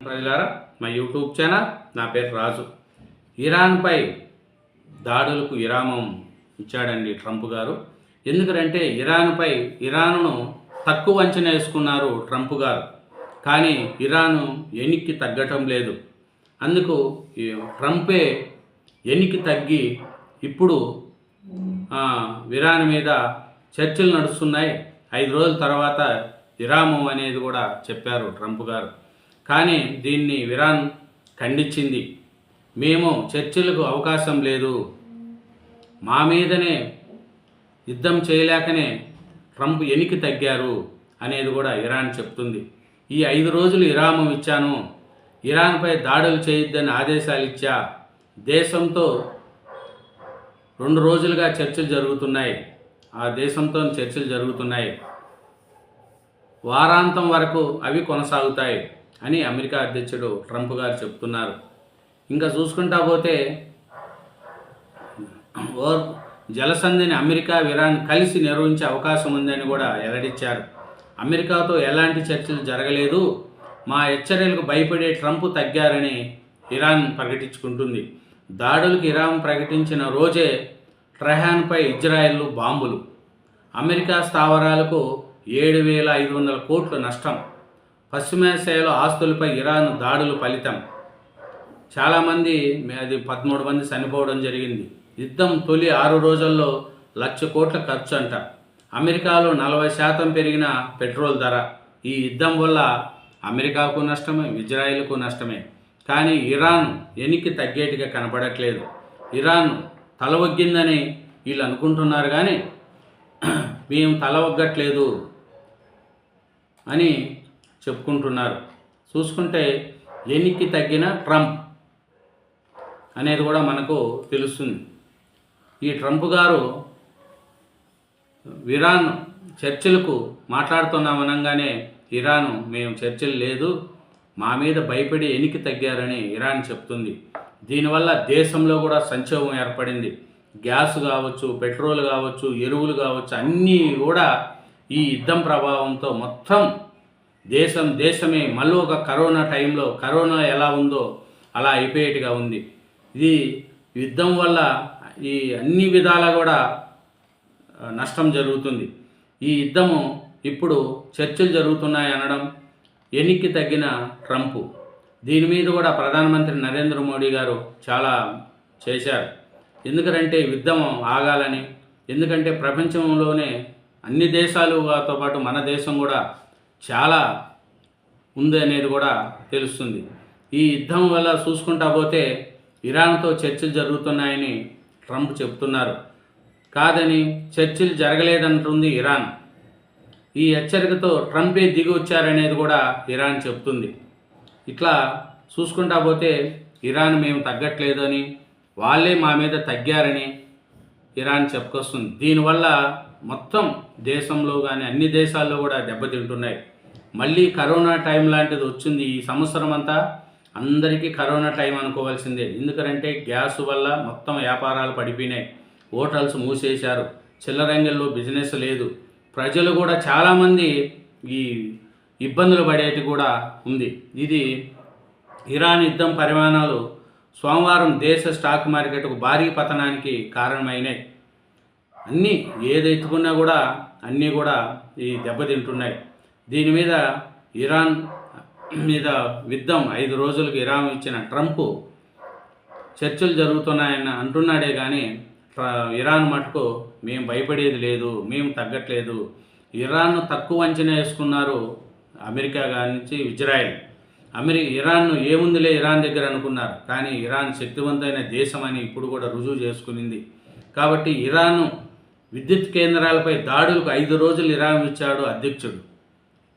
ప్రజలారా, మా YouTube channel, నా పేరు రాజు. ఇరాన్పై దాడులకు విరామం ఇచ్చాడండి ట్రంప్ గారు. ఎందుకంటే ఇరాన్ను తక్కువ అంచనా వేసుకున్నారు ట్రంప్ గారు. కానీ ఇరాను ఎన్నికకి తగ్గటం లేదు. అందుకు ట్రంపే ఎన్నికకి తగ్గి ఇప్పుడు ఇరాన్ మీద చర్చలు నడుస్తున్నాయి. 5 రోజుల తర్వాత విరామం అనేది కూడా చెప్పారు ట్రంప్ గారు. కానీ దీన్ని ఇరాన్ ఖండించింది. మేము చర్చలకు అవకాశం లేదు, మా మీదనే యుద్ధం చేయలేకనే ట్రంప్ ఎన్నిక తగ్గారు అనేది కూడా ఇరాన్ చెప్తుంది. ఈ 5 రోజులు విరామం ఇచ్చాను, ఇరాన్పై దాడులు చేయొద్దని ఆదేశాలు ఇచ్చా, దేశంతో 2 రోజులుగా చర్చలు జరుగుతున్నాయి, ఆ దేశంతో చర్చలు జరుగుతున్నాయి, వారాంతం వరకు అవి కొనసాగుతాయి అని అమెరికా అధ్యక్షుడు ట్రంప్ గారు చెప్తున్నారు. ఇంకా చూసుకుంటా పోతే జలసంధిని అమెరికా ఇరాన్ కలిసి నిర్వహించే అవకాశం ఉందని కూడా వెల్లడించారు. అమెరికాతో ఎలాంటి చర్చలు జరగలేదు, మా హెచ్చరికలకు భయపడే ట్రంప్ తగ్గారని ఇరాన్ ప్రకటించుకుంటుంది. దాడులకు ఇరాన్ ప్రకటించిన రోజే ట్రెహాన్పై ఇజ్రాయెల్ బాంబులు, అమెరికా స్థావరాలకు 7,500 కోట్ల నష్టం, పశ్చిమాసియాలో ఆస్తులపై ఇరాన్ దాడులు ఫలితం చాలామంది 13 మంది చనిపోవడం జరిగింది. యుద్ధం తొలి 6 రోజుల్లో 1,00,000 కోట్ల ఖర్చు అంట. అమెరికాలో 40% పెరిగిన పెట్రోల్ ధర. ఈ యుద్ధం వల్ల అమెరికాకు నష్టమే, ఇజ్రాయెల్కు నష్టమే. కానీ ఇరాన్ ఎన్నిక తగ్గేటిగా కనపడట్లేదు. ఇరాన్ తల వగ్గిందని వీళ్ళు అనుకుంటున్నారు, కానీ మేము తల వగ్గట్లేదు అని చెప్పుకుంటున్నారు. చూసుకుంటే ఎన్నిక తగ్గిన ట్రంప్ అనేది కూడా మనకు తెలుస్తుంది. ఈ ట్రంప్ గారు ఇరాన్ చర్చలకు మాట్లాడుతున్నామనగానే ఇరాన్ మేము చర్చలు లేదు, మా మీద భయపడి ఎన్నిక తగ్గారని ఇరాన్ చెప్తుంది. దీనివల్ల దేశంలో కూడా సంక్షోభం ఏర్పడింది. గ్యాస్ కావచ్చు, పెట్రోల్ కావచ్చు, ఎరువులు కావచ్చు, అన్నీ కూడా ఈ యుద్ధం ప్రభావంతో మొత్తం దేశమే మళ్ళీ ఒక కరోనా టైంలో కరోనా ఎలా ఉందో అలా అయిపోయేట్టుగా ఉంది. ఇది యుద్ధం వల్ల ఈ అన్ని విధాలా కూడా నష్టం జరుగుతుంది. ఈ యుద్ధము ఇప్పుడు చర్చలు జరుగుతున్నాయి అనడం ఎన్నిక తగ్గిన ట్రంప్. దీని మీద కూడా ప్రధానమంత్రి నరేంద్ర మోడీ గారు చాలా చేశారు. ఎందుకంటే యుద్ధం ఆగాలని, ఎందుకంటే ప్రపంచంలోనే అన్ని దేశాలతో పాటు మన దేశం కూడా చాలా ఉంది అనేది కూడా తెలుస్తుంది. ఈ యుద్ధం వల్ల చూసుకుంటా పోతే ఇరాన్తో చర్చలు జరుగుతున్నాయని ట్రంప్ చెప్తున్నారు. కాదని చర్చలు జరగలేదంటుంది ఇరాన్. ఈ హెచ్చరికతో ట్రంపే దిగి వచ్చారనేది కూడా ఇరాన్ చెప్తుంది. ఇట్లా చూసుకుంటా పోతే ఇరాన్ మేము తగ్గట్లేదని, వాళ్ళే మా మీద తగ్గారని ఇరాన్ చెప్పుకొస్తుంది. దీనివల్ల మొత్తం దేశంలో కానీ అన్ని దేశాల్లో కూడా దెబ్బతింటున్నాయి. మళ్ళీ కరోనా టైం లాంటిది వచ్చింది. ఈ సంవత్సరం అంతా అందరికీ కరోనా టైం అనుకోవాల్సిందే. ఎందుకంటే గ్యాస్ వల్ల మొత్తం వ్యాపారాలు పడిపోయినాయి, హోటల్స్ మూసేశారు, చిల్లరంగల్లో బిజినెస్ లేదు, ప్రజలు కూడా చాలామంది ఈ ఇబ్బందులు పడేటి కూడా ఉంది. ఇది ఇరాన్ యుద్ధం పరిమాణాలు సోమవారం దేశ స్టాక్ మార్కెట్కు భారీ పతనానికి కారణమైనాయి. అన్నీ ఏదెత్తుకున్నా కూడా అన్నీ కూడా ఈ దెబ్బతింటున్నాయి. దీని మీద ఇరాన్ మీద యుద్ధం 5 రోజులకు విరామం ఇచ్చిన ట్రంప్ చర్చలు జరుగుతున్నాయని అంటున్నాడే కానీ ఇరాన్ మటుకు మేము భయపడేది లేదు, మేము తగ్గట్లేదు. ఇరాన్ను తక్కువ అంచనా వేసుకున్నారు అమెరికా నుంచి ఇజ్రాయెల్. ఇరాన్ను ఏముందిలే ఇరాన్ దగ్గర అనుకున్నారు, కానీ ఇరాన్ శక్తివంతమైన దేశం అని ఇప్పుడు కూడా రుజువు చేసుకునింది. కాబట్టి ఇరాన్ విద్యుత్ కేంద్రాలపై దాడులకు 5 రోజులు విరామం ఇచ్చాడు అధ్యక్షుడు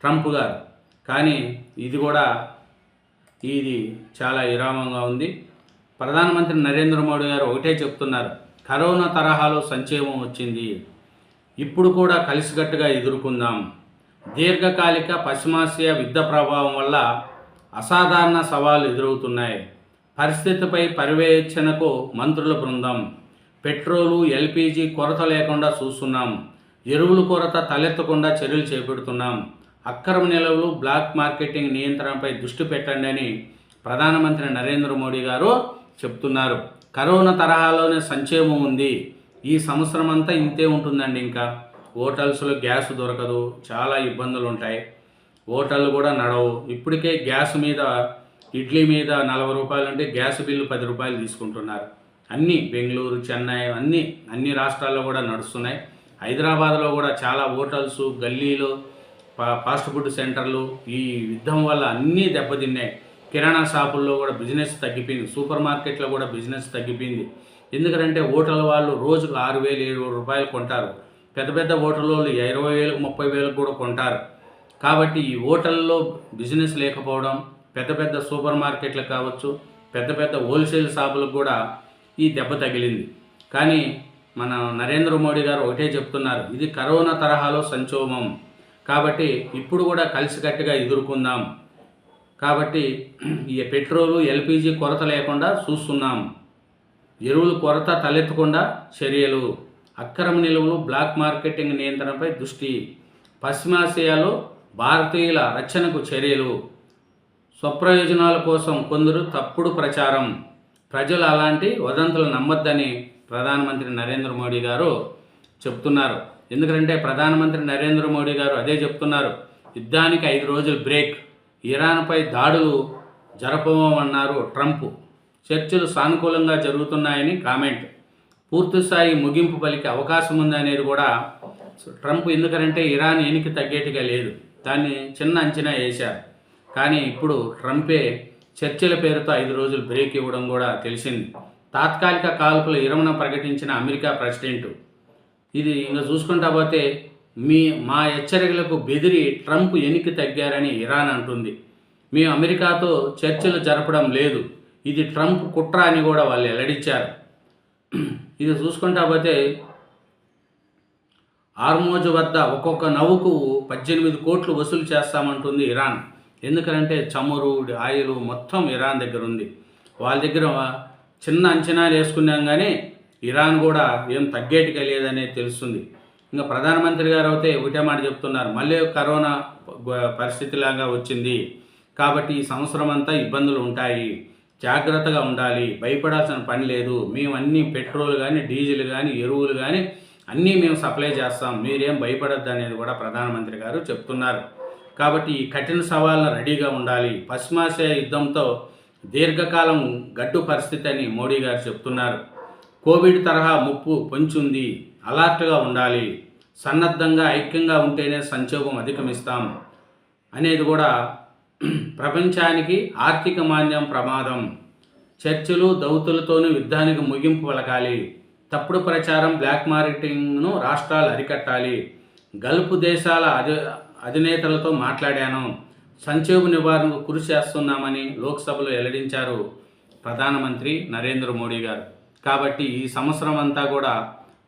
ట్రంప్ గారు. కానీ ఇది చాలా విరామంగా ఉంది. ప్రధానమంత్రి నరేంద్ర మోడీ గారు ఒకటే చెప్తున్నారు, కరోనా తరహాలో సంక్షేమం వచ్చింది, ఇప్పుడు కూడా కలిసికట్టుగా ఎదుర్కొందాం. దీర్ఘకాలిక పశ్చిమాసియా యుద్ధ ప్రభావం వల్ల అసాధారణ సవాళ్లు ఎదురవుతున్నాయి. పరిస్థితిపై పర్యవేక్షణకు మంత్రుల బృందం, పెట్రోలు, ఎల్పిజి కొరత లేకుండా చూస్తున్నాం, ఎరువుల కొరత తలెత్తకుండా చర్యలు చేపడుతున్నాం, అక్రమ నిల్వలు, బ్లాక్ మార్కెటింగ్ నియంత్రణపై దృష్టి పెట్టండి అని ప్రధానమంత్రి నరేంద్ర మోడీ గారు చెప్తున్నారు. కరోనా తరహాలోనే సంక్షేమం ఉంది. ఈ సంవత్సరం అంతా ఇంతే ఉంటుందండి. ఇంకా హోటల్స్లో గ్యాస్ దొరకదు, చాలా ఇబ్బందులు ఉంటాయి, హోటళ్ళు కూడా నడవు. ఇప్పటికే గ్యాస్ మీద, ఇడ్లీ మీద 40 రూపాయలు ఉంటే గ్యాస్ బిల్లు 10 రూపాయలు తీసుకుంటున్నారు. అన్నీ బెంగళూరు, చెన్నై అన్ని రాష్ట్రాల్లో కూడా నడుస్తున్నాయి. హైదరాబాద్లో కూడా చాలా హోటల్స్, గల్లీలు, ఫాస్ట్ ఫుడ్ సెంటర్లు ఈ యుద్ధం వల్ల అన్నీ దెబ్బతిన్నాయి. కిరాణా షాపుల్లో కూడా బిజినెస్ తగ్గిపోయింది, సూపర్ మార్కెట్లో కూడా బిజినెస్ తగ్గిపోయింది. ఎందుకంటే హోటల్ వాళ్ళు రోజుకు 6,000, 7,000 రూపాయలు కొంటారు. పెద్ద పెద్ద హోటల్ వాళ్ళు 20,000, 30,000 కూడా కొంటారు. కాబట్టి ఈ హోటల్లో బిజినెస్ లేకపోవడం, పెద్ద పెద్ద సూపర్ మార్కెట్లు కావచ్చు, పెద్ద పెద్ద హోల్సేల్ షాపులకు కూడా ఈ దెబ్బ తగిలింది. కానీ మన నరేంద్ర మోడీ గారు ఒకటే చెప్తున్నారు, ఇది కరోనా తరహాలో సంక్షోభం, కాబట్టి ఇప్పుడు కూడా కలిసికట్టుగా ఎదుర్కొందాం. కాబట్టి ఈ పెట్రోలు, ఎల్పిజి కొరత లేకుండా చూస్తున్నాం. ఎరువులు కొరత తలెత్తకుండా చర్యలు, అక్రమ నిల్వలు, బ్లాక్ మార్కెటింగ్ నియంత్రణపై దృష్టి, పశ్చిమాసియాలో భారతీయుల రక్షణకు చర్యలు, స్వప్రయోజనాల కోసం కొందరు తప్పుడు ప్రచారం, ప్రజలు అలాంటి వదంతులు నమ్మొద్దని ప్రధానమంత్రి నరేంద్ర మోడీ గారు చెప్తున్నారు. ఎందుకంటే ప్రధానమంత్రి నరేంద్ర మోడీ గారు అదే చెప్తున్నారు, యుద్ధానికి 5 రోజులు బ్రేక్, ఇరాన్పై దాడులు జరపమన్నారు ట్రంప్, చర్చలు సానుకూలంగా జరుగుతున్నాయని కామెంట్, పూర్తిస్థాయి ముగింపు పలికే అవకాశం ఉందనేది కూడా ట్రంప్. ఎందుకంటే ఇరాన్ ఎనికి తగ్గేట్టుగా లేదు, దాన్ని చిన్న అంచనా వేశారు. కానీ ఇప్పుడు ట్రంపే చర్చల పేరుతో 5 రోజులు బ్రేక్ ఇవ్వడం కూడా తెలిసింది. తాత్కాలిక కాల్పుల విరమణ ప్రకటించిన అమెరికా ప్రెసిడెంట్. ఇది ఇంకా చూసుకుంటా పోతే మా హెచ్చరికలకు బెదిరి ట్రంప్ ఎనికి తగ్గారని ఇరాన్ అంటుంది. మేము అమెరికాతో చర్చలు జరపడం లేదు, ఇది ట్రంప్ కుట్ర అని కూడా వాళ్ళు వెల్లడించారు. ఇది చూసుకుంటా పోతే హార్మోజ్ వద్ద ఒక్కొక్క నౌకకు 18 కోట్లు వసూలు చేస్తామంటుంది ఇరాన్. ఎందుకంటే చమురు, ఆయిల్ మొత్తం ఇరాన్ దగ్గర ఉంది. వాళ్ళ దగ్గర చిన్న అంచనాలు వేసుకున్నాం, కానీ ఇరాన్ కూడా ఏం తగ్గేటిగా లేదనేది తెలుస్తుంది. ఇంకా ప్రధానమంత్రి గారు అయితే ఒకటే మాట చెప్తున్నారు, మళ్ళీ కరోనా పరిస్థితిలాగా వచ్చింది, కాబట్టి ఈ సంవత్సరం అంతా ఇబ్బందులు ఉంటాయి, జాగ్రత్తగా ఉండాలి, భయపడాల్సిన పని లేదు, మేము అన్ని పెట్రోల్ కానీ, డీజిల్ కానీ, ఎరువులు కానీ అన్నీ మేము సప్లై చేస్తాం, మీరేం భయపడద్దు అనేది కూడా ప్రధానమంత్రి గారు చెప్తున్నారు. కాబట్టి ఈ కఠిన సవాళ్ళను రెడీగా ఉండాలి. పశ్చిమాసియా యుద్ధంతో దీర్ఘకాలం గడ్డు పరిస్థితి అని మోడీ గారు చెప్తున్నారు. కోవిడ్ తరహా ముప్పు పొంచుంది, అలర్ట్గా ఉండాలి, సన్నద్ధంగా ఐక్యంగా ఉంటేనే సంక్షోభం అధిగమిస్తాం అనేది కూడా. ప్రపంచానికి ఆర్థిక మాంద్యం ప్రమాదం, చర్చలు, దౌతులతోనూ యుద్ధానికి ముగింపు పలకాలి, తప్పుడు ప్రచారం, బ్లాక్ మార్కెటింగ్ను రాష్ట్రాలు అరికట్టాలి, గల్ఫ్ దేశాల అధినేతలతో మాట్లాడాను, సంక్షోభ నివారణకు కృషి చేస్తున్నామని లోక్సభలో వెల్లడించారు ప్రధానమంత్రి నరేంద్ర మోడీ గారు. కాబట్టి ఈ సంవత్సరం అంతా కూడా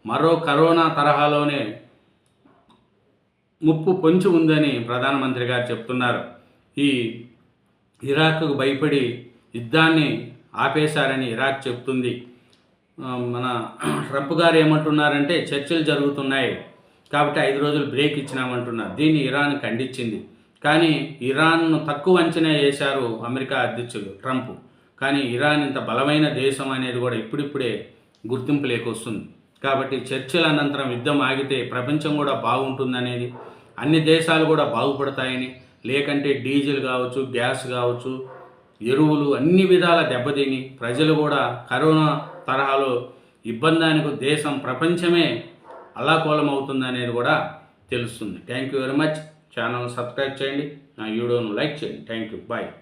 మరో కరోనా తరహాలోనే ముప్పు పొంచి ఉందని ప్రధానమంత్రి గారు చెప్తున్నారు. ఈ ఇరాక్కు భయపడి యుద్ధాన్ని ఆపేశారని ఇరాక్ చెప్తుంది. మన ట్రంప్ గారు ఏమంటున్నారంటే చర్చలు జరుగుతున్నాయి కాబట్టి 5 రోజులు బ్రేక్ ఇచ్చినామంటున్నారు. దీన్ని ఇరాన్ ఖండించింది. కానీ ఇరాన్ను తక్కువ అంచనా వేశారు అమెరికా అధ్యక్షులు ట్రంప్. కానీ ఇరాన్ ఇంత బలమైన దేశం అనేది కూడా ఇప్పుడిప్పుడే గుర్తింపు లేకొస్తుంది. కాబట్టి చర్చల అనంతరం యుద్ధం ఆగితే ప్రపంచం కూడా బాగుంటుందనేది, అన్ని దేశాలు కూడా బాగుపడతాయని, లేకంటే డీజిల్ కావచ్చు, గ్యాస్ కావచ్చు, ఎరువులు అన్ని విధాల దెబ్బతిని ప్రజలు కూడా కరోనా తరహాలో ఇబ్బందానికి దేశం, ప్రపంచమే అల్లాకోలం అవుతుందనేది కూడా తెలుస్తుంది. Thank you very much. Channel subscribe చేయండి, నా వీడియోను లైక్ చేయండి. Thank you, bye.